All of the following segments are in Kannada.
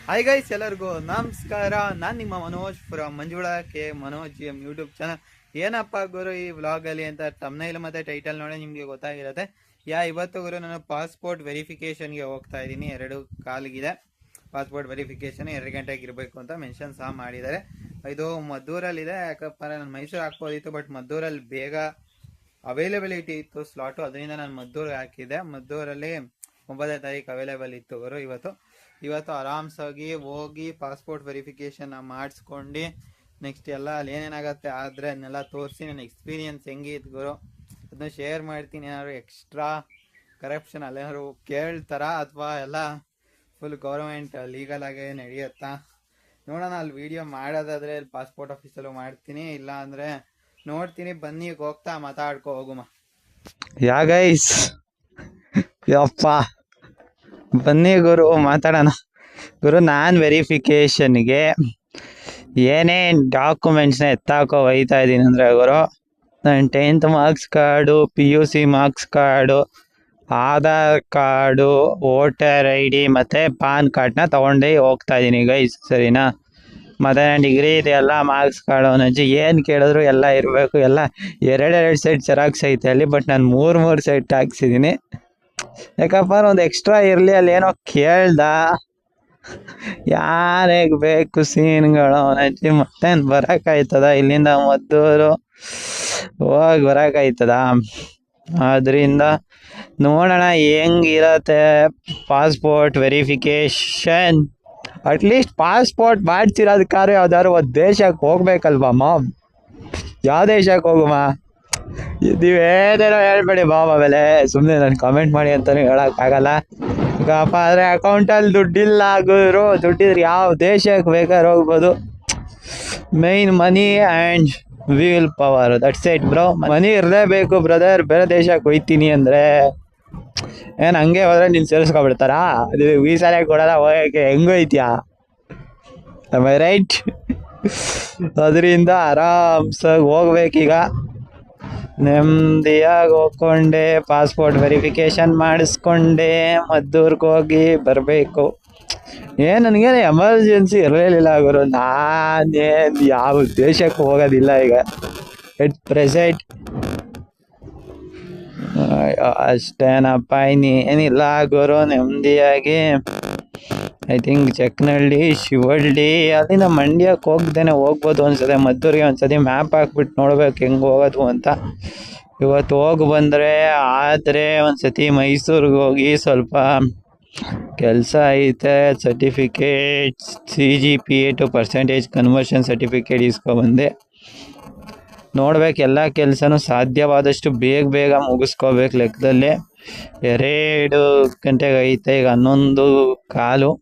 ಹಾಯ್ ಗೈಸ್, ಎಲ್ಲರಿಗೂ ನಮಸ್ಕಾರ. ನಾನು ನಿಮ್ಮ Manoj from Manjula K Manoj M YouTube channel. ಏನಪ್ಪ ಗುರು ಈ ವ್ಲಾಗಲ್ಲಿ ಅಂತ ತಮ್ನೈಲ್ ಮತ್ತು ಟೈಟಲ್ ನೋಡಿ ನಿಮಗೆ ಗೊತ್ತಾಗಿರುತ್ತೆ. ಇವತ್ತು ಗುರು ನಾನು ಪಾಸ್ಪೋರ್ಟ್ ವೆರಿಫಿಕೇಷನ್ಗೆ ಹೋಗ್ತಾ ಇದ್ದೀನಿ. 2 ಕಾಲಿಗಿದೆ ಪಾಸ್ಪೋರ್ಟ್ ವೆರಿಫಿಕೇಷನ್. 2 ಗಂಟೆಗೆ ಇರಬೇಕು ಅಂತ ಮೆನ್ಷನ್ ಸಹ ಮಾಡಿದ್ದಾರೆ. ಇದು ಮದ್ದೂರಲ್ಲಿದೆ. ಯಾಕಪ್ಪ ನಾನು ಮೈಸೂರು ಹಾಕ್ಬೋದಿತ್ತು, ಬಟ್ ಮದ್ದೂರಲ್ಲಿ ಬೇಗ ಅವೈಲೇಬಿಲಿಟಿ ಇತ್ತು ಸ್ಲಾಟು, ಅದರಿಂದ ನಾನು ಮದ್ದೂರಿಗೆ ಹಾಕಿದ್ದೆ. ಮದ್ದೂರಲ್ಲಿ 9ನೇ ತಾರೀಕು ಅವೈಲೇಬಲ್ ಇತ್ತು ಗುರು. ಇವತ್ತು ಆರಾಮ್ಸಾಗಿ ಹೋಗಿ ಪಾಸ್ಪೋರ್ಟ್ ವೆರಿಫಿಕೇಷನ್ ಮಾಡಿಸ್ಕೊಂಡು ನೆಕ್ಸ್ಟ್ ಎಲ್ಲ ಅಲ್ಲಿ ಏನೇನಾಗತ್ತೆ ಆದರೆ ಅದನ್ನೆಲ್ಲ ತೋರಿಸಿ ನನ್ನ ಎಕ್ಸ್ಪೀರಿಯನ್ಸ್ ಹೆಂಗಿತ್ತು ಗುರು ಅದನ್ನ ಶೇರ್ ಮಾಡ್ತೀನಿ. ಏನಾದ್ರು ಎಕ್ಸ್ಟ್ರಾ ಕರಪ್ಷನ್ ಅಲ್ಲೇನಾದ್ರು ಕೇಳ್ತಾರಾ ಅಥವಾ ಎಲ್ಲ ಫುಲ್ ಗೌರ್ಮೆಂಟ್ ಲೀಗಲ್ ಆಗಿ ನಡೆಯುತ್ತಾ ನೋಡೋಣ. ಅಲ್ಲಿ ವಿಡಿಯೋ ಮಾಡೋದಾದರೆ ಅಲ್ಲಿ ಪಾಸ್ಪೋರ್ಟ್ ಆಫೀಸಲ್ಲೂ ಮಾಡ್ತೀನಿ, ಇಲ್ಲ ಅಂದರೆ ನೋಡ್ತೀನಿ. ಬನ್ನಿ ಹೋಗ್ತಾ ಮಾತಾಡ್ಕೊ ಹೋಗುಮ. ಗೈಸ್ ಯಪ್ಪ ಬನ್ನಿ ಗುರು ಮಾತಾಡೋಣ. ಗುರು ನಾನು ವೆರಿಫಿಕೇಷನ್ಗೆ ಏನೇನು ಡಾಕ್ಯುಮೆಂಟ್ಸ್ನ ಎತ್ತಾಕೋ ಒಯ್ತಾ ಇದ್ದೀನಿ ಅಂದರೆ ಗುರು, ನನ್ನ 10th marks card, PUC marks card, Aadhaar card, voter ID ಮತ್ತು ಪಾನ್ ಕಾರ್ಡ್ನ ತೊಗೊಂಡೇ ಹೋಗ್ತಾ ಇದ್ದೀನಿ ಗೈಸ್, ಸರಿನಾ? ಮತ್ತು ನನ್ನ ಡಿಗ್ರಿ ಇದೆಲ್ಲ ಮಾರ್ಕ್ಸ್ ಕಾರ್ಡು ನಜ್ಜಿ ಏನು ಕೇಳಿದ್ರು ಎಲ್ಲ ಇರಬೇಕು. ಎಲ್ಲ 2 ಸೈಡ್ ಜೆರಾಕ್ಸ್ ಐತೆ ಅಲ್ಲಿ, ಬಟ್ ನಾನು 3 ಸೈಡ್ ಹಾಕ್ಸಿದ್ದೀನಿ. ಯಾಕಪ್ಪ ಒಂದು ಎಕ್ಸ್ಟ್ರಾ ಇರಲಿ. ಅಲ್ಲಿ ಏನೋ ಕೇಳ್ದ, ಯಾರಿಗೆ ಬೇಕು ಸೀನ್ಗಳು ನಜ್ಜಿ ಮತ್ತೇನು ಬರೋಕ್ಕಾಯ್ತದ? ಇಲ್ಲಿಂದ ಮದ್ದೂರು ಹೋಗಿ ಬರೋಕ್ಕಾಯ್ತದ? ಅದರಿಂದ ನೋಡೋಣ ಹೆಂಗಿರತ್ತೆ ಪಾಸ್ಪೋರ್ಟ್ ವೆರಿಫಿಕೇಷನ್. ಅಟ್ಲೀಸ್ಟ್ ಪಾಸ್ಪೋರ್ಟ್ ಮಾಡ್ತಿರೋದಕ್ಕಾದ್ರೆ ಯಾವ್ದಾದ್ರು ಒಂದು ದೇಶಕ್ಕೆ ಹೋಗ್ಬೇಕಲ್ವಾ ಮಾಮ್? ಯಾವ ದೇಶಕ್ಕೆ ಹೋಗುಮ? ನೀವೇನೇನೋ ಹೇಳ್ಬೇಡಿ ಬಾಬ್. ಆಮೇಲೆ ಸುಮ್ಮನೆ ನಾನು ಕಮೆಂಟ್ ಮಾಡಿ ಅಂತಲೂ ಹೇಳೋಕ್ಕಾಗಲ್ಲ. ಈಗಪ್ಪ ಆದರೆ ಅಕೌಂಟಲ್ಲಿ ದುಡ್ಡಿಲ್ಲ ಗುರು. ದುಡ್ಡಿದ್ರೆ ಯಾವ ದೇಶಕ್ಕೆ ಬೇಕಾದ್ರೆ ಹೋಗ್ಬೋದು. Main money and will power, that's it bro. Money ಇರಲೇಬೇಕು ಬ್ರದರ್. ಬೇರೆ ದೇಶಕ್ಕೆ ಹೋಯ್ತೀನಿ ಅಂದರೆ ಏನು ಹಂಗೆ ಹೋದ್ರೆ ನೀನು ಸೇರಿಸ್ಕೊಬಿಡ್ತಾರಾ? ಅದು ವೀಸಾಲೇ ಕೊಡೋಲ್ಲ ಹೋಗೋಕ್ಕೆ. ಹೆಂಗೋಯ್ತೀಯಾ? My right? ಅದರಿಂದ ಆರಾಮ್ಸಾಗಿ ಹೋಗ್ಬೇಕೀಗ. ನೆಮ್ಮದಿಯಾಗಿ ಹೋಗ್ಕೊಂಡೆ ಪಾಸ್ಪೋರ್ಟ್ ವೆರಿಫಿಕೇಷನ್ ಮಾಡಿಸ್ಕೊಂಡೆ ಮದ್ದೂರ್ಗೆ ಹೋಗಿ ಬರಬೇಕು. ನನಗೇನು ಎಮರ್ಜೆನ್ಸಿ ಇರಲಿಲ್ಲ ಗುರು. ನಾನೇನು ಯಾವ ದೇಶಕ್ಕೆ ಹೋಗೋದಿಲ್ಲ ಈಗ ಎಟ್ ಪ್ರೆಸೆಂಟ್. ಅಷ್ಟೇನಪ್ಪ, ಇನ್ನೇನಿಲ್ಲ ಗುರು. ನೆಮ್ಮದಿಯಾಗಿ ಐ ಥಿಂಕ್ ಚೆಕ್ನಳ್ಳಿ, ಶಿವಳ್ಳಿ, ಅಲ್ಲಿಂದ ಮಂಡ್ಯಕ್ಕೆ ಹೋಗ್ಬೋದು ಅನ್ಸತ್ತೆ. ಮದ್ದೂರಿಗೆ ಒಂದ್ಸತಿ ಮ್ಯಾಪ್ ಹಾಕ್ಬಿಟ್ಟು ನೋಡ್ಬೇಕು ಹೆಂಗೆ ಹೋಗೋದು ಅಂತ. ಇವತ್ತು ಹೋಗಿ ಬಂದರೆ ಆದರೆ ಒಂದ್ಸತಿ ಮೈಸೂರಿಗೆ ಹೋಗಿ ಸ್ವಲ್ಪ ಕೆಲಸ ಐತೆ. Certificate CGPA to percentage conversion certificate ಇಸ್ಕೊಬಂದೆ. ನೋಡ್ಬೇಕು, ಎಲ್ಲ ಕೆಲಸನೂ ಸಾಧ್ಯವಾದಷ್ಟು ಬೇಗ ಮುಗಿಸ್ಕೋಬೇಕು ಲೆಕ್ಕದಲ್ಲಿ. 2 ಗಂಟೆಗೆ ಐತೆ, ಈಗ 11:15.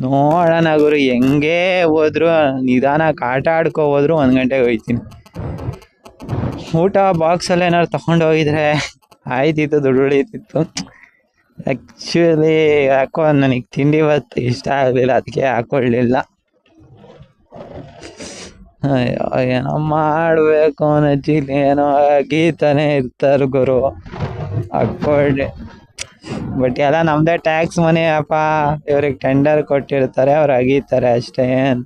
ನೋಡೋಣ ಗುರು, ಹೆಂಗೆ ಹೋದ್ರು ನಿಧಾನಕ್ಕೆ ಆಟ ಆಡ್ಕೊ ಹೋದ್ರು 1 ಗಂಟೆಗೆ ಹೋಯ್ತೀನಿ. ಊಟ ಬಾಕ್ಸಲ್ಲಿ ಏನಾದ್ರು ತಗೊಂಡು ಹೋಗಿದ್ರೆ ಆಯ್ತಿತ್ತು, ದುಡ್ಡು ಉಳಿತಿತ್ತು. ಆ್ಯಕ್ಚುಲಿ ಯಾಕೋ ನನಗೆ ತಿಂಡಿ ಇವತ್ತು ಇಷ್ಟ ಆಗಲಿಲ್ಲ, ಅದಕ್ಕೆ ಹಾಕೊಳ್ಳಿಲ್ಲ. ಏನೋ ಮಾಡಬೇಕು ಅನ್ನೋಜಿಲಿ ಏನೋ ಗೀತಾನೆ ಇರ್ತಾರೆ ಗುರು, ಹಾಕ್ಕೊಳ್ಳಿ. ಬಟ್ ಎಲ್ಲ ನಮ್ಮದೇ ಟ್ಯಾಕ್ಸ್ ಮನಿ ಅಪ್ಪ. ಇವ್ರಿಗೆ ಟೆಂಡರ್ ಕೊಟ್ಟಿರ್ತಾರೆ, ಅವ್ರು ಅಗೀತಾರೆ ಅಷ್ಟೇ. ಏನು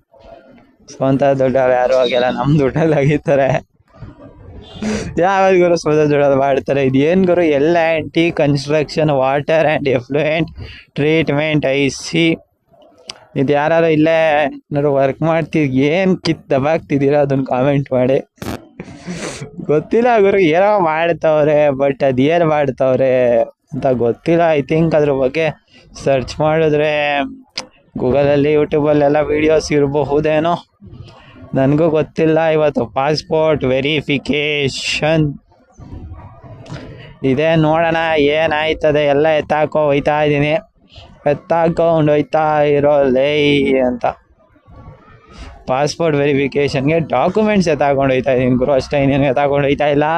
ಸ್ವಂತ ದುಡ್ಡಲ್ಲಿ ಯಾರು ಹೋಗಿಲ್ಲ, ನಮ್ಮ ದುಡ್ಡಲ್ಲಿ ಅಗೀತಾರೆ. ಯಾವಾಗ ಗುರು ಸ್ವಂತ ದುಡ್ಡಲ್ಲಿ ಮಾಡ್ತಾರೆ? ಇದೇನು ಗುರು? L&T construction water and effluent treatment IC. ಇದು ಯಾರು ಇಲ್ಲೇ ಏನಾದ್ರು ವರ್ಕ್ ಮಾಡ್ತಿದ್ದು ಏನು ದಬಾಗ್ತಿದ್ದೀರಾ ಅದನ್ನು ಕಾಮೆಂಟ್ ಮಾಡಿ. ಗೊತ್ತಿಲ್ಲ ಗುರು, ಏನೋ ಮಾಡ್ತವ್ರೆ, ಬಟ್ ಅದೇನು ಮಾಡ್ತವ್ರೆ ಅಂತ ಗೊತ್ತಿಲ್ಲ. ಐ ಥಿಂಕ್ ಅದ್ರ ಬಗ್ಗೆ ಸರ್ಚ್ ಮಾಡಿದ್ರೆ ಗೂಗಲಲ್ಲಿ, ಯೂಟ್ಯೂಬಲ್ಲೆಲ್ಲ ವೀಡಿಯೋಸ್ ಇರಬಹುದೇನೋ, ನನಗೂ ಗೊತ್ತಿಲ್ಲ. ಇವತ್ತು ಪಾಸ್ಪೋರ್ಟ್ ವೆರಿಫಿಕೇಷನ್ ಇದೆ, ನೋಡೋಣ ಏನಾಯ್ತದೆ. ಎಲ್ಲ ಎತ್ತಾಕೋ ಹೋಯ್ತಾ ಇದ್ದೀನಿ, ಎತ್ತಾಕೊಂಡು ಹೋಯ್ತಾ ಇರೋ ಲೈ ಅಂತ. ಪಾಸ್ಪೋರ್ಟ್ ವೆರಿಫಿಕೇಷನ್ಗೆ ಡಾಕ್ಯುಮೆಂಟ್ಸ್ ಎತ್ತಾಕೊಂಡು ಹೋಯ್ತಾ ಇದ್ದೀನಿ ಗುರು, ಅಷ್ಟೇ. ಇನ್ನೇನು ಎತ್ತಾಕೊಂಡು ಹೋಯ್ತಾ ಇಲ್ಲ.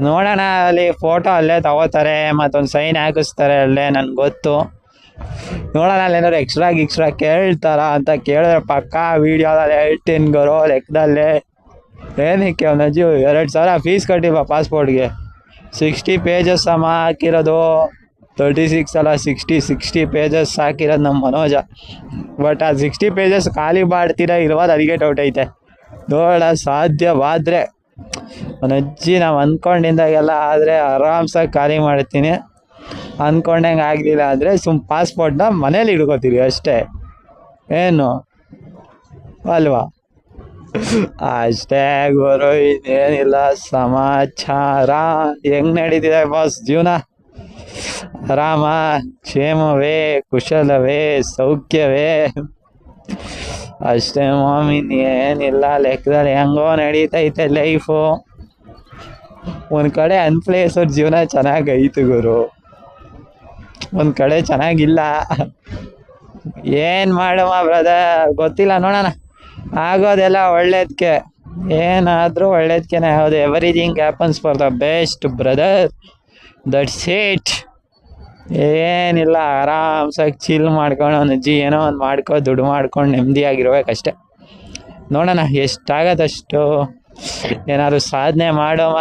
ನೋಡೋಣ, ಅಲ್ಲಿ ಫೋಟೋ ಅಲ್ಲೇ ತಗೋತಾರೆ, ಮತ್ತೊಂದು ಸೈನ್ ಹಾಕಿಸ್ತಾರೆ ಅಲ್ಲೇ, ನನಗೆ ಗೊತ್ತು. ನೋಡೋಣ ಅಲ್ಲಿ ಏನಾದ್ರು ಎಕ್ಸ್ಟ್ರಾ ಕೇಳ್ತಾರ ಅಂತ. ಕೇಳಿದ್ರೆ ಪಕ್ಕ ವೀಡಿಯೋದಲ್ಲಿ ಹೇಳ್ತೀನಿ ಗುರು, ಲೆಕ್ಕದಲ್ಲೇ. ಏನಕ್ಕೆ ಅವನಜ್ಜಿ 2,000 ಫೀಸ್ ಕಟ್ಟಿಲ್ವಾ ಪಾಸ್ಪೋರ್ಟ್ಗೆ? 60 ಪೇಜಸ್ ಸಮ ಹಾಕಿರೋದು. 36 ಅಲ್ಲ 60 ಪೇಜಸ್ ಸಾಕಿರೋದು ನಮ್ಮ ಮನೋಜ. ಬಟ್ ಆ 60 ಪೇಜಸ್ ಖಾಲಿ ಮಾಡ್ತೀರಾ ಇರುವಾಗ ಅದಕ್ಕೆ ಡೌಟ್ ಐತೆ. ನೋಡ ಸಾಧ್ಯವಾದರೆ ಒಂದು ಅಜ್ಜಿ ನಾವು ಅಂದ್ಕೊಂಡಿದ್ದಾಗೆಲ್ಲ ಆದರೆ ಆರಾಮ್ಸಾಗಿ ಖಾಲಿ ಮಾಡ್ತೀನಿ. ಅಂದ್ಕೊಂಡಂಗೆ ಆಗಲಿಲ್ಲ ಅಂದರೆ ಪಾಸ್ಪೋರ್ಟ್ನ ಮನೇಲಿ ಇಟ್ಕೋತೀವಿ ಅಷ್ಟೇ, ಏನು ಅಲ್ವಾ? ಅಷ್ಟೇ ಗುರು, ಇನ್ನೇನಿಲ್ಲ ಸಮಾಚಾರ. ಹೆಂಗ್ ನಡೀತಿದೆ ಬಾಸ್ ಜೀವನ? ಆರಾಮ, ಕ್ಷೇಮವೇ, ಕುಶಲವೇ, ಸೌಖ್ಯವೇ? ಅಷ್ಟೇ ಮಾಮಿ, ಏನಿಲ್ಲ. ಲೆಕ್ಕದಲ್ಲಿ ಹೆಂಗೋ ನಡೀತೈತೆ ಲೈಫು. ಒಂದು ಕಡೆ ಅನ್ಪ್ಲೇಸೋರ್ ಜೀವನ ಚೆನ್ನಾಗೈತು ಗುರು, ಒಂದು ಕಡೆ ಚೆನ್ನಾಗಿಲ್ಲ. ಏನು ಮಾಡುವ ಬ್ರದರ್ ಗೊತ್ತಿಲ್ಲ, ನೋಡೋಣ. ಆಗೋದೆಲ್ಲ ಒಳ್ಳೇದಕ್ಕೆ, ಏನಾದರೂ ಒಳ್ಳೇದಕ್ಕೆ ಹೌದು. Everything happens for the best brother, that's it. ಏನಿಲ್ಲ, ಆರಾಮ್ಸಾಗಿ ಚಿಲ್ ಮಾಡ್ಕೊಂಡು ಒಂದು ಅಜ್ಜಿ ಏನೋ ಒಂದು ಮಾಡ್ಕೊ ದುಡ್ಡು ಮಾಡ್ಕೊಂಡು ನೆಮ್ಮದಿಯಾಗಿರ್ಬೇಕಷ್ಟೆ. ನೋಡೋಣ ಎಷ್ಟಾಗತ್ತಷ್ಟು ಏನಾದ್ರು ಸಾಧನೆ ಮಾಡೋವ.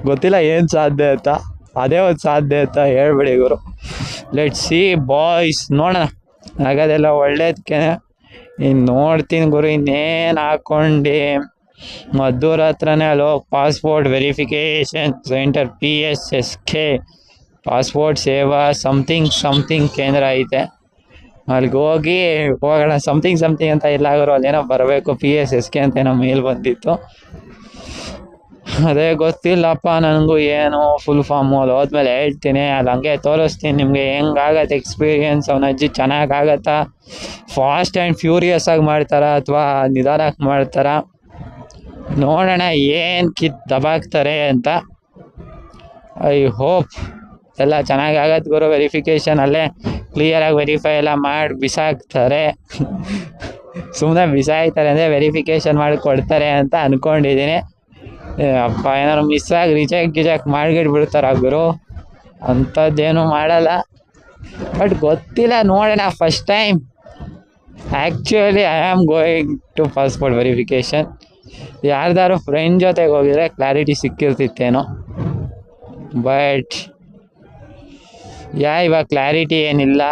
ಗೊತ್ತಿಲ್ಲ ಏನು ಸಾಧ್ಯ ಅಂತ, ಅದೇ ಒಂದು ಸಾಧ್ಯ ಅಂತ ಹೇಳ್ಬಿಡಿ ಗುರು. ಲೆಟ್ ಸಿ ಬಾಯ್ಸ್, ನೋಡೋಣ. ಆಗೋದೆಲ್ಲ ಒಳ್ಳೇದಕ್ಕೆ. ಇನ್ನು ನೋಡ್ತೀನಿ ಗುರು, ಇನ್ನೇನು ಹಾಕ್ಕೊಂಡು ಮದ್ದೂರ ಹತ್ರನೇ ಅಲ್ಲೋ passport verification centre PSSK passport ಸೇವಾ ಸಮಥಿಂಗ್ ಕೇಂದ್ರ ಐತೆ. ಅಲ್ಲಿಗೆ ಹೋಗೋಣ. ಸಮಥಿಂಗ್ ಅಂತ ಇಲ್ಲ ಗುರು, ಅಲ್ಲೇನೋ ಬರಬೇಕು PSSK ಅಂತ ಏನೋ ಮೇಲ್ ಬಂದಿತ್ತು. ಅದೇ ಗೊತ್ತಿಲ್ಲಪ್ಪ ನನಗೂ ಏನು ಫುಲ್ ಫಾರ್ಮು. ಅಲ್ಲಿ ಹೋದ್ಮೇಲೆ ಹೇಳ್ತೀನಿ, ಅಲ್ಲಿ ಹಂಗೆ ತೋರಿಸ್ತೀನಿ ನಿಮಗೆ ಹೆಂಗಾಗತ್ತೆ ಎಕ್ಸ್ಪೀರಿಯೆನ್ಸ್. ಅವನ ಅಜ್ಜಿ ಚೆನ್ನಾಗಾಗತ್ತಾ, ಫಾಸ್ಟ್ ಆ್ಯಂಡ್ ಫ್ಯೂರಿಯಸ್ ಆಗಿ ಮಾಡ್ತಾರ ಅಥವಾ ನಿಧಾನಕ್ಕೆ ಮಾಡ್ತಾರ, ನೋಡೋಣ ಏನು ದಬಾಕ್ತಾರೆ ಅಂತ. ಐ ಹೋಪ್ ಎಲ್ಲ ಚೆನ್ನಾಗಾಗತ್ತೆ ಗುರು. ವೆರಿಫಿಕೇಷನ್ ಅಲ್ಲೇ ಕ್ಲಿಯರಾಗಿ ವೆರಿಫೈ ಎಲ್ಲ ಮಾಡಿ ಬಿಸಾಕ್ತಾರೆ. ಸುಮ್ಮನೆ ಬಿಸಾಯ್ತಾರೆ ಅಂದರೆ ವೆರಿಫಿಕೇಷನ್ ಮಾಡಿ ಕೊಡ್ತಾರೆ ಅಂತ ಅಂದ್ಕೊಂಡಿದ್ದೀನಿ. ಅಪ್ಪ ಏನಾದ್ರು ಮಿಸ್ಸಾಗಿ ರಿಜೆಕ್ಟ್ ಮಾಡಿಬಿಡ್ತಾರ ಗುರು, ಅಂಥದ್ದೇನು ಮಾಡಲ್ಲ. ಬಟ್ ಗೊತ್ತಿಲ್ಲ, ನೋಡೋಣ. First time actually I am going to passport verification. ಯಾರ್ದಾರು ಫ್ರೆಂಡ್ ಜೊತೆಗೆ ಹೋಗಿದ್ರೆ ಕ್ಲಾರಿಟಿ ಸಿಕ್ಕಿರ್ತಿತ್ತೇನೋ. ಬಟ್ ಇವಾಗ ಕ್ಲಾರಿಟಿ ಏನಿಲ್ಲ.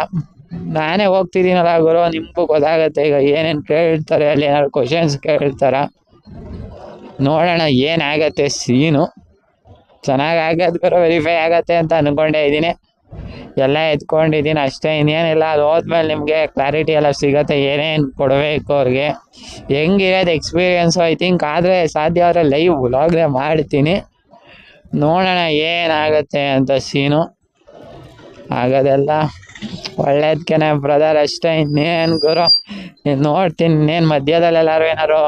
ನಾನೇ ಹೋಗ್ತಿದ್ದೀನಲ್ಲ ಗುರು, ನಿಮಗೂ ಗೊತ್ತಾಗತ್ತೆ ಈಗ ಏನೇನು ಕೇಳ್ತಾರೆ, ಅಲ್ಲಿ ಏನಾದ್ರು ಕ್ವಶನ್ಸ್ ಕೇಳ್ತಾರ. ನೋಡೋಣ ಏನಾಗತ್ತೆ ಸೀನು. ಚೆನ್ನಾಗಾಗತ್ತೆ ಗುರು, ವೆರಿಫೈ ಆಗತ್ತೆ ಅಂತ ಅಂದ್ಕೊಂಡೇ ಇದ್ದೀನಿ. ಎಲ್ಲ ಎತ್ಕೊಂಡಿದ್ದೀನಿ ಅಷ್ಟೇ, ಇನ್ನೇನಿಲ್ಲ. ಅದು ಹೋದ್ಮೇಲೆ ನಿಮಗೆ ಕ್ಲಾರಿಟಿ ಎಲ್ಲ ಸಿಗುತ್ತೆ, ಏನೇನು ಕೊಡಬೇಕು ಅವ್ರಿಗೆ, ಹೆಂಗಿರೋದು ಎಕ್ಸ್ಪೀರಿಯೆನ್ಸು. ಐ ಥಿಂಕ್ ಆದರೆ ಸಾಧ್ಯ ಆದರೆ ಲೈವ್ ವ್ಲಾಗ್ನೇ ಮಾಡ್ತೀನಿ. ನೋಡೋಣ ಏನಾಗತ್ತೆ ಅಂತ ಸೀನು. ಆಗೋದೆಲ್ಲ ಒಳ್ಳೇದಕ್ಕೆ ಬ್ರದರ್ ಅಷ್ಟೇ, ಇನ್ನೇನು ಗುರು. ನೋಡ್ತೀನಿ, ಇನ್ನೇನು ಮಧ್ಯದಲ್ಲೆಲ್ಲರೂ ಏನಾರು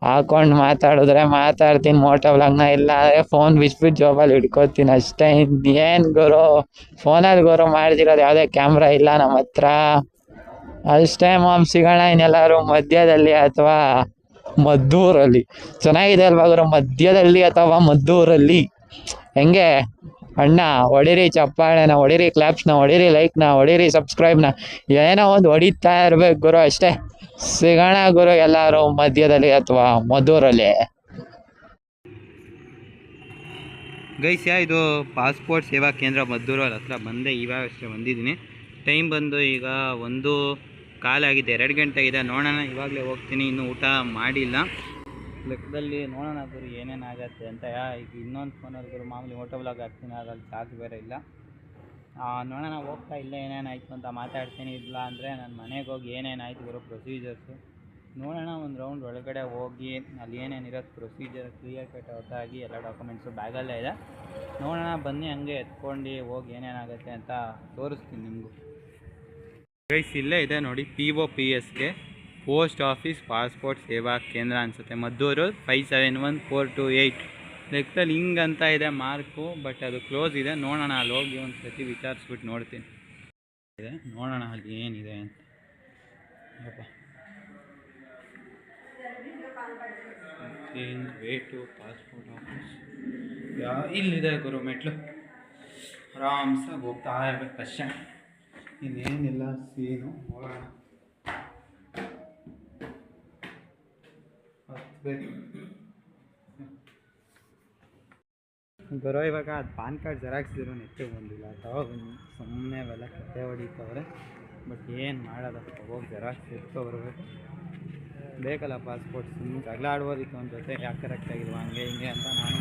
ಹಾಕೊಂಡು ಮಾತಾಡಿದ್ರೆ ಮಾತಾಡ್ತೀನಿ ಮೋಟೋ ವ್ಲಾಗ್ನ. ಇಲ್ಲ ಅಂದರೆ ಫೋನ್ ಬಿಚ್ಬಿಟ್ಟು ಜಾಬಲ್ಲಿ ಹಿಡ್ಕೊತೀನಿ ಅಷ್ಟೇ, ಇನ್ನೇನು ಗುರು. ಫೋನಲ್ಲಿ ಗುರು ಮಾಡ್ತಿರೋದು, ಯಾವುದೇ ಕ್ಯಾಮ್ರಾ ಇಲ್ಲ ನಮ್ಮ ಹತ್ರ ಅಷ್ಟೇ. ಸಿಗೋಣ ಇನ್ನೆಲ್ಲರೂ ಮಧ್ಯದಲ್ಲಿ ಅಥವಾ ಮದ್ದೂರಲ್ಲಿ. ಚೆನ್ನಾಗಿದೆ ಅಲ್ವಾ ಗುರು, ಮಧ್ಯದಲ್ಲಿ ಅಥವಾ ಮದ್ದೂರಲ್ಲಿ. ಹೆಂಗೆ ಅಣ್ಣ? ಹೊಡಿರಿ ಚಪ್ಪಾಳೆನ, ಹೊಡಿರಿ ಕ್ಲಾಪ್ಸ್ನ, ಹೊಡಿರಿ ಲೈಕ್ನ, ಹೊಡಿರಿ ಸಬ್ಸ್ಕ್ರೈಬ್ನ, ಏನೋ ಒಂದು ಹೊಡಿತಾ ಇರ್ಬೇಕು ಗುರು ಅಷ್ಟೇ. ಸಿಗೋಣ ಗುರು ಎಲ್ಲರೂ ಮಧ್ಯದಲ್ಲಿ ಅಥವಾ ಮದ್ದೂರಲ್ಲಿ. ಗೈಸ್, ಇದು ಪಾಸ್ಪೋರ್ಟ್ ಸೇವಾ ಕೇಂದ್ರ ಮದ್ದೂರಲ್ಲಿ ಹತ್ರ ಬಂದೆ. ಇವಾಗ ಅಷ್ಟೇ ಬಂದಿದ್ದೀನಿ. ಟೈಮ್ ಬಂದು ಈಗ 1:15 ಆಗಿದೆ, 2 ಗಂಟೆ ಆಗಿದೆ. ನೋಡೋಣ, ಇವಾಗಲೇ ಹೋಗ್ತೀನಿ, ಇನ್ನೂ ಊಟ ಮಾಡಿಲ್ಲ. ಲೆಕ್ಕದಲ್ಲಿ ನೋಡೋಣ ಗುರು ಏನೇನಾಗತ್ತೆ ಅಂತ. ಈಗ ಇನ್ನೊಂದು ಫೋನಲ್ಲಿ ಗುರು ಮಾಮೂಲಿ ಮೋಟೋ ವ್ಲಾಗ್ ಹಾಕ್ತೀನಿ, ಅದ್ರಲ್ಲಿ ಚಾರ್ಜ್ ಬೇರೆ ಇಲ್ಲ. ನೋಡೋಣ, ಹೋಗ್ತಾ ಇಲ್ಲ ಏನೇನಾಯಿತು ಅಂತ ಮಾತಾಡ್ತೀನಿ. ಇಲ್ಲ ಅಂದರೆ ನಾನು ಮನೆಗೆ ಹೋಗಿ ಏನೇನಾಯಿತು ಗುರು ಪ್ರೊಸೀಜರ್ಸು ನೋಡೋಣ. ಒಂದು ರೌಂಡ್ ಒಳಗಡೆ ಹೋಗಿ ಅಲ್ಲಿ ಏನೇನಿರೋದು ಪ್ರೊಸೀಜರ್ ಕ್ಲಿಯರ್ ಕಟ್ ಹೊತ್ತಾಗಿ ಎಲ್ಲ ಡಾಕ್ಯುಮೆಂಟ್ಸು ಬ್ಯಾಗಲ್ಲೇ ಇದೆ. ನೋಡೋಣ ಬನ್ನಿ, ಹಂಗೆ ಎತ್ಕೊಂಡು ಹೋಗಿ ಏನೇನಾಗುತ್ತೆ ಅಂತ ತೋರಿಸ್ತೀನಿ ನಿಮಗೂ. ಗೈಸ್, ಇಲ್ಲೇ ಇದೆ ನೋಡಿ, POPSK ಪೋಸ್ಟ್ ಆಫೀಸ್ ಪಾಸ್ಪೋರ್ಟ್ ಸೇವಾ ಕೇಂದ್ರ ಅನಿಸುತ್ತೆ, ಮದ್ದೂರು 571428. ಲೆಕ್ಕದಲ್ಲಿ ಹಿಂಗಂತ ಇದೆ ಮಾರ್ಕು, ಬಟ್ ಅದು ಕ್ಲೋಸ್ ಇದೆ. ನೋಡೋಣ, ಅಲ್ಲಿ ಹೋಗಿ ಒಂದು ಸತಿ ವಿಚಾರಿಸ್ಬಿಟ್ಟು ನೋಡ್ತೀನಿ. ನೋಡೋಣ ಅಲ್ಲಿ ಏನಿದೆ ಅಂತ. ವೇ ಟು ಪಾಸ್ಪೋರ್ಟ್ ಆಫೀಸ್ ಇಲ್ಲಿದೆ ಗುರು ಮೆಟ್ಲು. ಆರಾಮ್ಸಾಗಿ ಹೋಗ್ತಾ ಇರ್ಬೇಕು ಅಷ್ಟೇ, ಇನ್ನೇನಿಲ್ಲ ಸೀನು. ಹೋಗೋಣ, ಬರೋ ಇವಾಗ ಅದು ಪಾನ್ ಕಾರ್ಡ್ ಜೆರಾಕ್ಸ್ ಇರೋ ನೆಟ್ಟಿಗೆ ಬಂದಿಲ್ಲ ತಗೊಬನ್ನಿ ಸುಮ್ಮನೆ ಅವೆಲ್ಲ ಕತೆ ಹೊಡಿತವ್ರೆ. ಬಟ್ ಏನು ಮಾಡೋದಪ್ಪ, ಹೋಗಿ ಜೆರಾಕ್ಸ್ ಎತ್ಕೊಬರ್ಬೇಕು. ಬೇಕಲ್ಲ ಪಾಸ್ಪೋರ್ಟ್. ಸುಮ್ಮನೆ ಜಗಳ ಆಡ್ಬೋದಿತ್ತು ಒಂದು ಜೊತೆ, ಯಾಕೆ ಕರೆಕ್ಟ್ ಆಗಿಲ್ವ ಹಂಗೆ ಹಿಂಗೆ ಅಂತ ನಾನು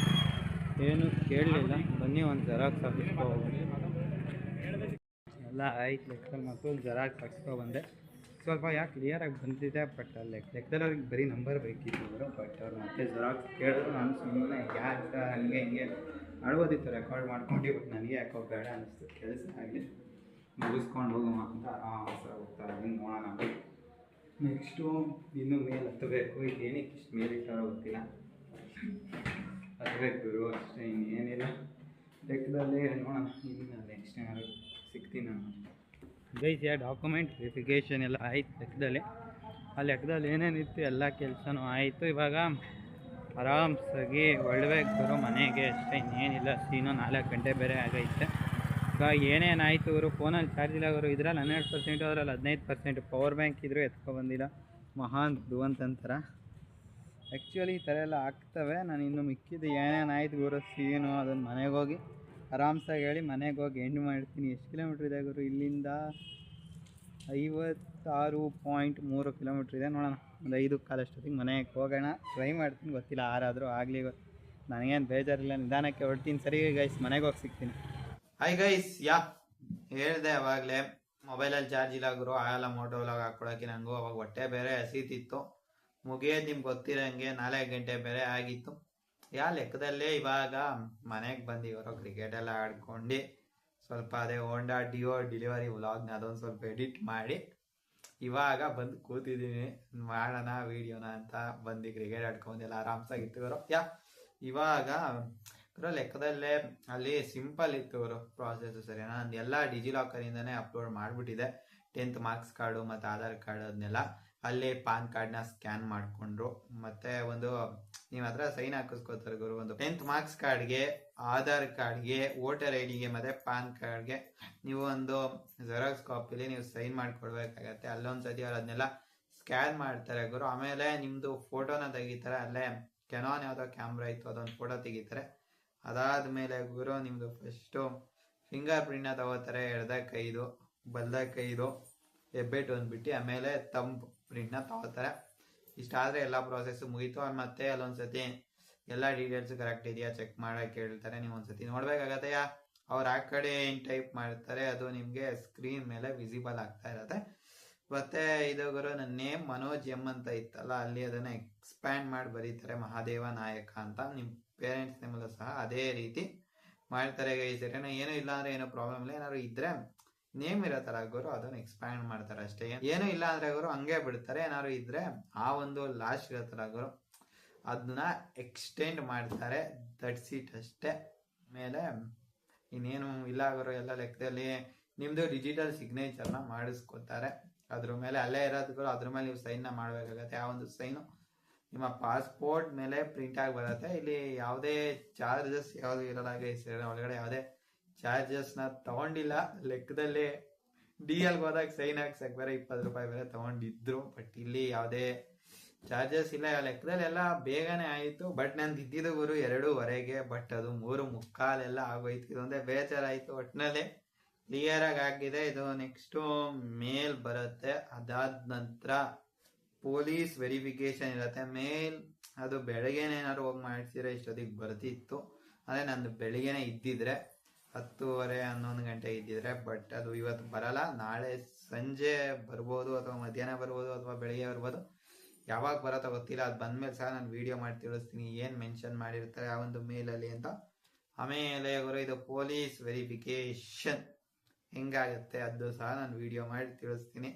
ಏನು ಕೇಳಲಿಲ್ಲ. ಬನ್ನಿ ಒಂದು ಜೆರಾಕ್ಸ್ ಹಾಕಿಸ್ಕೊ ಎಲ್ಲ ಆಯ್ತು. ಲೆಕ್ಕದಲ್ಲಿ ಮತ್ತೊಂದು ಜೆರಾಕ್ಸ್ ಹಾಕ್ಸ್ಕೊಬಂದೆ. ಸ್ವಲ್ಪ ಯಾಕೆ ಕ್ಲಿಯರಾಗಿ ಬಂದಿದೆ, ಬಟ್ ಅಲ್ಲಿ ಲೆಕ್ಕದಲ್ಲಿ ಅವ್ರಿಗೆ ಬರೀ ನಂಬರ್ ಬೇಕಿತ್ತು ಅವರು. ಬಟ್ ಅವ್ರು ಮತ್ತೆ ಜೆರಾಕ್ಸ್ ಕೇಳಿದ್ರು. ನಾನು ಸುಮ್ಮನೆ ಯಾಕೆ ಹಂಗೆ ಹಿಂಗೆ ಆಡ್ಬೋದಿತ್ತು ರೆಕಾರ್ಡ್ ಮಾಡ್ಕೊಂಡು. ಬಟ್ ನನಗೆ ಯಾಕೋ ಬೇಡ ಅನ್ನಿಸ್ತು. ಕೆಲಸ ಆಗಲಿ ಮುಗಿಸ್ಕೊಂಡು ಹೋಗೋಣ ಅಂತ ಆಸೆ ಹೋಗ್ತಾ ಇದ್ದೀನಿ. ನೋಡೋಣ. ನೆಕ್ಸ್ಟು ಇನ್ನೂ ಮೇಲೆ ಹತ್ತಬೇಕು. ಇದೇನಕ್ಕೆ ಇಷ್ಟು ಮೇಲೆ ಇಟ್ಟಾರೋ ಗೊತ್ತಿಲ್ಲ. ಹತ್ತಬೇಕು ಗುರು ಅಷ್ಟೇ, ಇನ್ನೇನಿಲ್ಲ. ಲೆಕ್ಕದಲ್ಲೇ ನೋಡೋಣ. ಇನ್ನು ನೆಕ್ಸ್ಟ್ ಏನಾದ್ರು ಸಿಗ್ತೀನಿ ನಾನು. ಗೈಸ್ ಡಾಕ್ಯುಮೆಂಟ್ ವೆರಿಫಿಕೇಷನ್ ಎಲ್ಲ ಆಯ್ತು ಲೆಕ್ಕದಲ್ಲಿ. ಆ ಲೆಕ್ಕದಲ್ಲಿ ಏನೇನಿತ್ತು ಎಲ್ಲ ಕೆಲಸನೂ ಆಯಿತು. ಇವಾಗ ಆರಾಮ್ಸಾಗಿ ಒಳ್ಬೇಕು ಬರೋ ಮನೆಗೆ ಅಷ್ಟೇ, ಇನ್ನೇನಿಲ್ಲ. ಸೀನು 4 ಗಂಟೆ ಬೇರೆ ಆಗೈತೆ. ಇವಾಗ ಏನೇನಾಯಿತು ಅವರು ಫೋನಲ್ಲಿ ಚಾರ್ಜ್ ಇಲ್ಲ ಅವರು. ಇದ್ರಲ್ಲಿ 12%, ಅದರಲ್ಲಿ 15%. ಪವರ್ ಬ್ಯಾಂಕ್ ಇದ್ದರೂ ಎತ್ಕೊಬಂದಿಲ್ಲ. ಮಹಾನ್ ಧ್ರುವಂತರ ಆ್ಯಕ್ಚುಲಿ ಈ ಥರ ಎಲ್ಲ ಆಗ್ತವೆ. ನಾನು ಇನ್ನು ಮಿಕ್ಕಿದ್ದು ಏನೇನಾಯ್ತು ಗುರು ಸೀನು ಅದನ್ನು ಮನೆಗೆ ಹೋಗಿ ಆರಾಮ್ಸಾಗಿ ಹೇಳಿ ಮನೆಗೆ ಹೋಗಿ ಎಂಡ್ ಮಾಡ್ತೀನಿ. ಎಷ್ಟು ಕಿಲೋಮೀಟ್ರ್ ಇದೆ ಗುರು ಇಲ್ಲಿಂದ? 56.3 ಕಿಲೋಮೀಟ್ರ್ ಇದೆ. ನೋಡೋಣ, ಒಂದು 5 ಕಾಲಷ್ಟೊತ್ತಿಗೆ ಮನೆಗೆ ಹೋಗೋಣ. ಟ್ರೈ ಮಾಡ್ತೀನಿ, ಗೊತ್ತಿಲ್ಲ ಯಾರಾದರೂ ಆಗಲಿ. ನನಗೇನು ಬೇಜಾರಿಲ್ಲ, ನಿಧಾನಕ್ಕೆ ಹೊಡ್ತೀನಿ. ಸರಿ ಗೈಸ್, ಮನೆಗೆ ಹೋಗಿ ಸಿಗ್ತೀನಿ. ಹಾಯ್ ಗೈಸ್, ಹೇಳಿದೆ ಅವಾಗಲೇ ಮೊಬೈಲಲ್ಲಿ ಚಾರ್ಜ್ ಇಲ್ಲ ಗುರು, ಆಗಲ್ಲ ಮೋಟೋ ವ್ಲಾಗ್ ಹಾಕ್ಕೊಳಕ್ಕೆ. ನನಗೂ ಅವಾಗ ಹೊಟ್ಟೆ ಬೇರೆ ಹಸೀತಿತ್ತು. ಮುಗಿಯೋದು ನಿಮ್ಗೆ ಗೊತ್ತಿರೋಂಗೆ 4 ಗಂಟೆ ಬೇರೆ ಆಗಿತ್ತು. ಲೆಕ್ಕದಲ್ಲೇ ಇವಾಗ ಮನೆಗೆ ಬಂದು ಇವರು ಕ್ರಿಕೆಟ್ ಎಲ್ಲ ಆಡ್ಕೊಂಡು ಸ್ವಲ್ಪ ಅದೇ ಹೋಂಡಾ ಡಿಯೋ ಡೆಲಿವರಿ ವ್ಲಾಗ್ನ ಅದೊಂದು ಸ್ವಲ್ಪ ಎಡಿಟ್ ಮಾಡಿ ಇವಾಗ ಬಂದು ಕೂತಿದ್ದೀನಿ. ಮಾಡೋಣ ವೀಡಿಯೋನ ಅಂತ ಬಂದು ಕ್ರಿಕೆಟ್ ಆಡ್ಕೊಂಡೆಲ್ಲ ಆರಾಮ್ಸಾಗಿತ್ತು ಇವರು. ಇವಾಗ ಲೆಕ್ಕದಲ್ಲೇ ಅಲ್ಲಿ ಸಿಂಪಲ್ ಇತ್ತು ಅವರು ಪ್ರಾಸೆಸ್. ಸರಿನಾ? ಎಲ್ಲ ಡಿಜಿಲಾಕರಿಂದನೇ ಅಪ್ಲೋಡ್ ಮಾಡಿಬಿಟ್ಟಿದೆ. 10th ಮಾರ್ಕ್ಸ್ ಕಾರ್ಡು ಮತ್ತು ಆಧಾರ್ ಕಾರ್ಡ್ ಅದನ್ನೆಲ್ಲ ಅಲ್ಲಿ ಪಾನ್ ಕಾರ್ಡ್ನ ಸ್ಕ್ಯಾನ್ ಮಾಡಿಕೊಂಡ್ರು. ಮತ್ತೆ ಒಂದು ನೀವು ಹತ್ರ ಸೈನ್ ಹಾಕಿಸ್ಕೋತಾರೆ ಗುರು. ಒಂದು 10th ಮಾರ್ಕ್ಸ್ ಕಾರ್ಡ್ಗೆ, ಆಧಾರ್ ಕಾರ್ಡ್ಗೆ, ವೋಟರ್ ಐಡಿಗೆ ಮತ್ತು ಪಾನ್ ಕಾರ್ಡ್ಗೆ ನೀವು ಒಂದು ಜೆರಾಕ್ಸ್ ಕಾಪಿಲಿ ನೀವು ಸೈನ್ ಮಾಡಿಕೊಡ್ಬೇಕಾಗತ್ತೆ. ಅಲ್ಲೊಂದ್ಸತಿ ಅವ್ರು ಅದನ್ನೆಲ್ಲ ಸ್ಕ್ಯಾನ್ ಮಾಡ್ತಾರೆ ಗುರು. ಆಮೇಲೆ ನಿಮ್ಮದು ಫೋಟೋನ ತೆಗಿತಾರೆ. ಅಲ್ಲೇ ಕೆನಾನ್ ಯಾವುದೋ ಕ್ಯಾಮ್ರಾ ಇತ್ತು, ಅದೊಂದು ಫೋಟೋ ತೆಗಿತಾರೆ. ಅದಾದಮೇಲೆ ಗುರು ನಿಮ್ಮದು ಫಸ್ಟು ಫಿಂಗರ್ ಪ್ರಿಂಟ್ನ ತಗೋತಾರೆ. ಎಡದ ಕೈದು, ಬಲ್ದ ಕೈದು, ಹೆಬ್ಬೆಟ್ಟು ಅಂದ್ಬಿಟ್ಟು, ಆಮೇಲೆ ತಂಬ್ ಪ್ರಿಂಟ್ನ ತಗೋತಾರೆ. ಇಷ್ಟಾದರೆ ಎಲ್ಲ ಪ್ರೋಸೆಸ್ಸು ಮುಗೀತು. ಮತ್ತೆ ಅಲ್ಲೊಂದ್ಸತಿ ಎಲ್ಲ ಡೀಟೇಲ್ಸು ಕರೆಕ್ಟ್ ಇದೆಯಾ ಚೆಕ್ ಮಾಡೋಕ್ಕೆ ಹೇಳ್ತಾರೆ. ನೀವು ಒಂದ್ಸತಿ ನೋಡ್ಬೇಕಾಗತ್ತೆ. ಅವ್ರು ಆ ಕಡೆ ಏನು ಟೈಪ್ ಮಾಡ್ತಾರೆ ಅದು ನಿಮಗೆ ಸ್ಕ್ರೀನ್ ಮೇಲೆ ವಿಸಿಬಲ್ ಆಗ್ತಾ ಇರತ್ತೆ. ಮತ್ತೆ ಇದು ಗುರು ನನ್ನ ನೇಮ್ ಮನೋಜ್ ಎಂ ಅಂತ ಇತ್ತಲ್ಲ, ಅಲ್ಲಿ ಅದನ್ನು ಎಕ್ಸ್ಪ್ಯಾಂಡ್ ಮಾಡಿ ಬರೀತಾರೆ ಮಹಾದೇವ ನಾಯಕ ಅಂತ. ನಿಮ್ಮ ಪೇರೆಂಟ್ಸ್ ನೇಮಲ್ಲೂ ಸಹ ಅದೇ ರೀತಿ ಮಾಡ್ತಾರೆ ಗೈಸ್. ಏನೂ ಇಲ್ಲ ಅಂದರೆ ಏನೋ ಪ್ರಾಬ್ಲಮ್ ಇಲ್ಲ. ಏನಾದ್ರು ಇದ್ರೆ ನೇಮ್ ಇರತ್ತಲ್ಲ ಗುರು, ಅದನ್ನು ಎಕ್ಸ್ಪ್ಯಾಂಡ್ ಮಾಡ್ತಾರೆ ಅಷ್ಟೇ. ಏನೂ ಇಲ್ಲ ಅಂದರೆ ಗುರು ಹಂಗೆ ಬಿಡ್ತಾರೆ. ಏನಾದ್ರು ಇದ್ರೆ ಆ ಒಂದು ಲಾಸ್ಟ್ ಇರತ್ತಲ್ಲ ಗುರು, ಅದನ್ನ ಎಕ್ಸ್ಟೆಂಡ್ ಮಾಡ್ತಾರೆ. ದಟ್ಸ್ ಇಟ್ ಅಷ್ಟೇ. ಮೇಲೆ ಇನ್ನೇನು ಇಲ್ಲ ಗುರು. ಎಲ್ಲ ಲೆಕ್ಕದಲ್ಲಿ ನಿಮ್ಮದು ಡಿಜಿಟಲ್ ಸಿಗ್ನೇಚರ್ನ ಮಾಡಿಸ್ಕೊತಾರೆ. ಅದ್ರ ಮೇಲೆ ಅಲ್ಲೇ ಇರೋದು ಗುರು. ಅದ್ರ ಮೇಲೆ ನೀವು ಸೈನ್ನ ಮಾಡಬೇಕಾಗತ್ತೆ. ಆ ಒಂದು ಸೈನು ನಿಮ್ಮ ಪಾಸ್ಪೋರ್ಟ್ ಮೇಲೆ ಪ್ರಿಂಟ್ ಆಗಿ ಬರುತ್ತೆ. ಇಲ್ಲಿ ಯಾವುದೇ ಚಾರ್ಜಸ್ ಯಾವುದು ಇರಲ್ಲ ಗೈಸ್. ಒಳಗಡೆ ಯಾವುದೇ ಚಾರ್ಜಸ್ನ ತಗೊಂಡಿಲ್ಲ. ಲೆಕ್ಕದಲ್ಲಿ DLಗೆ ಹೋದಾಗ ಸೈನ್ ಹಾಕ್ಸಕ್ಕೆ ಬೇರೆ 20 ರೂಪಾಯಿ ಬೇರೆ ತಗೊಂಡಿದ್ರು. ಬಟ್ ಇಲ್ಲಿ ಯಾವುದೇ ಚಾರ್ಜಸ್ ಇಲ್ಲ. ಲೆಕ್ಕದಲ್ಲಿ ಎಲ್ಲ ಬೇಗನೆ ಆಯಿತು. ಬಟ್ ನಂದು ಇದ್ದಿದ್ದು ಗುರು 2:15, ಬಟ್ ಅದು 3:45 ಆಗೋಯ್ತು. ಇದೊಂದೇ ಬೇಜಾರಾಯಿತು. ಒಟ್ಟಿನಲ್ಲಿ ಕ್ಲಿಯರಾಗಿ ಆಗಿದೆ. ಇದು ನೆಕ್ಸ್ಟು ಮೇಲ್ ಬರುತ್ತೆ. ಅದಾದ ನಂತರ ಪೊಲೀಸ್ ವೆರಿಫಿಕೇಶನ್ ಇರುತ್ತೆ. ಮೇಲ್ ಅದು ಬೆಳಗ್ಗೆನೇ ಏನಾದ್ರು ಹೋಗಿ ಮಾಡಿಸಿದ್ರೆ ಇಷ್ಟೊತ್ತಿಗೆ ಬರ್ತಿತ್ತು. ಅಂದರೆ ನಂದು ಬೆಳಗ್ಗೆನೇ ಇದ್ದಿದ್ರೆ 10:30, 11 ಗಂಟೆ ಇದ್ದಿದ್ರೆ. ಬಟ್ ಅದು ಇವತ್ತು ಬರಲ್ಲ. ನಾಳೆ ಸಂಜೆ ಬರ್ಬೋದು, ಅಥವಾ ಮಧ್ಯಾಹ್ನ ಬರ್ಬೋದು, ಅಥವಾ ಬೆಳಗ್ಗೆ ಬರ್ಬೋದು. ಯಾವಾಗ ಬರುತ್ತೋ ಗೊತ್ತಿಲ್ಲ. ಅದು ಬಂದಮೇಲೆ ಸಹ ನಾನು ವಿಡಿಯೋ ಮಾಡಿ ತಿಳಿಸ್ತೀನಿ ಏನು ಮೆನ್ಷನ್ ಮಾಡಿರ್ತಾರೆ ಆ ಒಂದು ಮೇಲಲ್ಲಿ ಅಂತ. ಆಮೇಲೆ ಗುರು ಇದು ಪೊಲೀಸ್ ವೆರಿಫಿಕೇಶನ್ ಹೆಂಗಾಗುತ್ತೆ ಅದು ಸಹ ನಾನು ವಿಡಿಯೋ ಮಾಡಿ ತಿಳಿಸ್ತೀನಿ.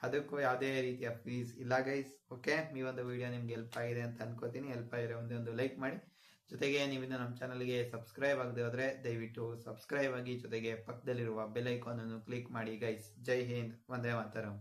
ಅದಕ್ಕೂ ಯಾವುದೇ ರೀತಿಯ ಫೀಸ್ ಇಲ್ಲ ಗೈಸ್. ಓಕೆ, ಈ ಒಂದು ವಿಡಿಯೋ ನಿಮ್ಗೆ ಹೆಲ್ಪ್ ಆಗಿದೆ ಅಂತ ಅನ್ಕೋತೀನಿ. ಹೆಲ್ಪ್ ಆಗಿರೋ ಒಂದು ಲೈಕ್ ಮಾಡಿ. ಜೊತೆಗೆ ನೀವಿನ್ನು ನಮ್ಮ ಚಾನಲ್ಗೆ ಸಬ್ಸ್ಕ್ರೈಬ್ ಆಗದೆ ಹೋದರೆ ದಯವಿಟ್ಟು ಸಬ್ಸ್ಕ್ರೈಬ್ ಆಗಿ. ಜೊತೆಗೆ ಪಕ್ಕದಲ್ಲಿರುವ ಬೆಲ್ ಐಕಾನ್ ಅನ್ನು ಕ್ಲಿಕ್ ಮಾಡಿ ಗೈಸ್. ಜೈ ಹಿಂದ್, ವಂದೇ ಮಾತರಂ.